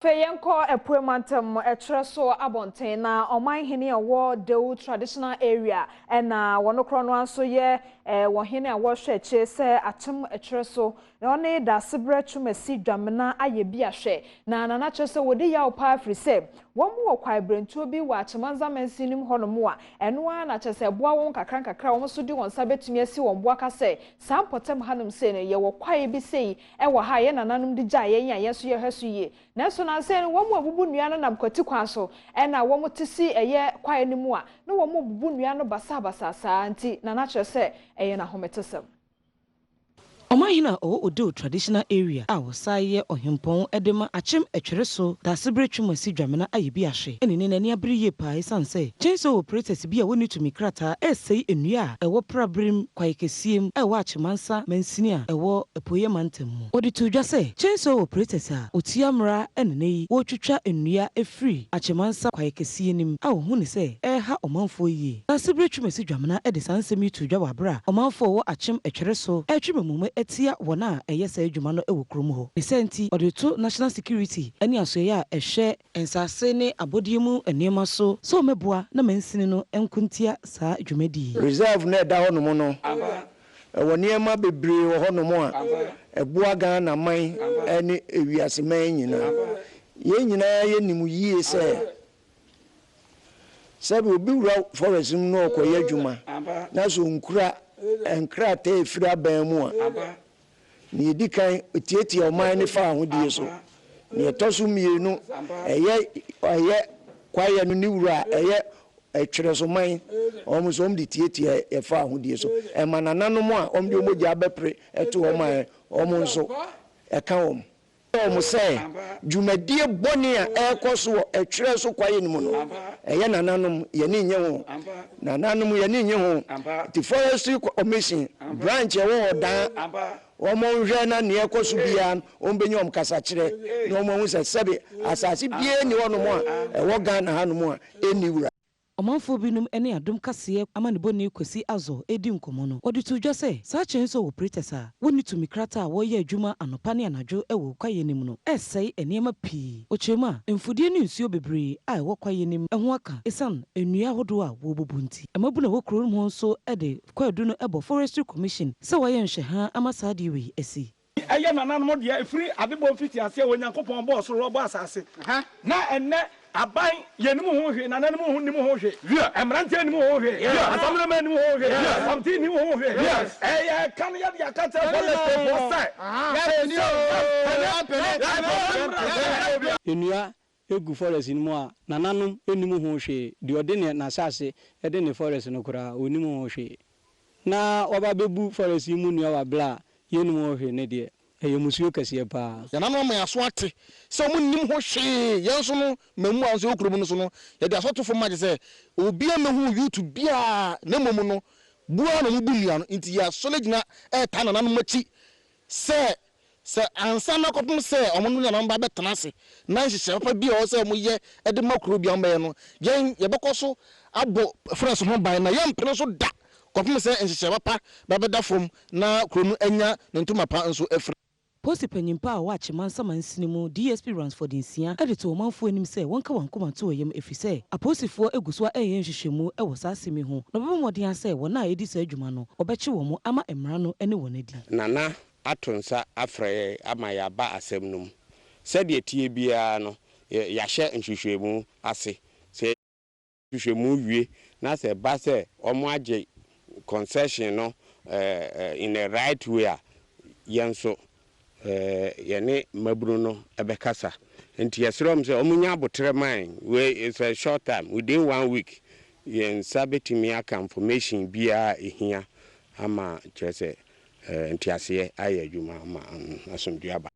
Feyenko Premotobre Kasee abonten na oman hene awo dew traditional area na wono krono anso ye wo hene awo hweche se Akyem Etwereso na one da sebre twumasi dwamena aye bi ahwe na nana chese wodi ya opa afri se wo mu wo kwai brentuo bi wa Akyemanza mansinim honomo a eno a na chese boa won kakra wo so di won sa betumi asi won boa ka se sa potem hanum se ne ye wo kwai bi sei wo ha ye nananum di gya ye yan ye so ye hweso ye na so na se wo mu abubu nua no nam kwati kwan so na wo mu tisi eye kwai ni mu a na wo mu bubu nua no basa saa nti nana chese eye na hometesem Omahina odo traditional area a wosaye ohempon edema Akyem Etwereso da sebre twumasi dwamena ayebi ahwe enene nani abriye pa isanse chenso operators bi a woni tumi krata esei enua ewo Pra-Brim kwayekesiem ewo Akyemansa mansini a ewo epoye mantam odi tudwa se chenso operators a otiamra enene yi wo twetwa enua efri Akyemansa kwayekesienim a wo hunu se ha omanfo yi da sebre twumasi dwamena edisansemi tudwa wabra omanfo wo Akyem Etwereso etwememu etia wona eyesa adwuma no ewo krom ho resenti odeto national security ani asoye a ehwe ensase ne abodiemu enema so meboa na mansini no enkuntia saa adwumadi reserve na da hono no ewo niema bebre wo hono mo a eboa Ghana man ene ewiase man nyina ye nyina ye nimu yie se sabe obi wura forest no okoye adwuma na so nkura enkra te efiri aban mu a ni edikan tietia oman ne fa ahodie so ni etoso mienu eye kwaye no ni wura eye Etwereso man omusom di tietia e fa ahodie so e mananano mu a omde omogya abepre eto oman omonso e ka om say dwumadie boni a ekoso Etwereso kwaye ni mu no eye nananom ye ni nye ho nananom ye ni nye ho the forestry commission branch e wo dan omonhwe na ne ekoso bia ombenye omkasa kire na omonhu se sebe asase bia ni wono mu a ewo Ghana hanom a eniwura omanfo binum ene Adom Kasee amaniboni kwasi azo edi nkomo no odi tudwa se sa chenso operators a woni tumi krata a wo ye adwuma anopa ne anadwo ewo kwaye nim no esei enema pii ochema mfudie ne nsuo bebre a ewo kwaye nim eho aka esan enua hodo a wo bobunti emabu na wo kro no nso ede kwadu no ebo forestry commission se wo ye nhwe ha amasade wi esi eye nananmo de efiri adebo fiti ase wonyankopon bo so robo asase na enne aban yenim ho hwe nananum ho nim ho hwe emrante nim ho hwe asamle man nim ho hwe samti nim ho hwe kan ya dia ka tell for say enua egu forest ni mo a nananum enim ho hwe de ode ne na asase ede ne forest no kura onim ho hwe na oba bebu forest mu nua wa bla yenim ho hwe ne de musuo kase pa yanano ma yaso ate se omu nim ho hwe yenso no mamu anso okurum no so no ye de asotofo ma se obi amehu YouTube bia na momu no bua no bu nua no nti ya solegina ta nanano machi se ansa na kopum se omu no yanano ba betena se na hihye papa bia o se omu ye de makro bia mbe no yen ye bekoso abo fresh ho ban na ye mpene so da kopum se hihye papa ba beda fom na kronu anya ntuma pa nso efre Posi panyimpa a wa Akyemansa mansini mu DSP runs for dinsia edito omanfo anim se wonka wankoma to oyem efise aposifo eguso a eye nhwehwemu ewo saasemi ho no bebomodin ase wona edi sa adwuma no obeche wo mu ama emra no ene wonadi nana atonsa afre ama ya ba asem num se de tie bia no ya hye nhwehwemu ase se nhwehwemu wie na se ba se omo age concession no in a right way yenso yene mabru no ebekasa enti yesrom se omunya abotre man we is a short time within 1 week yen sabetimi aka information bia ehia ama chese enti ase aye adwuma ama asomdua ba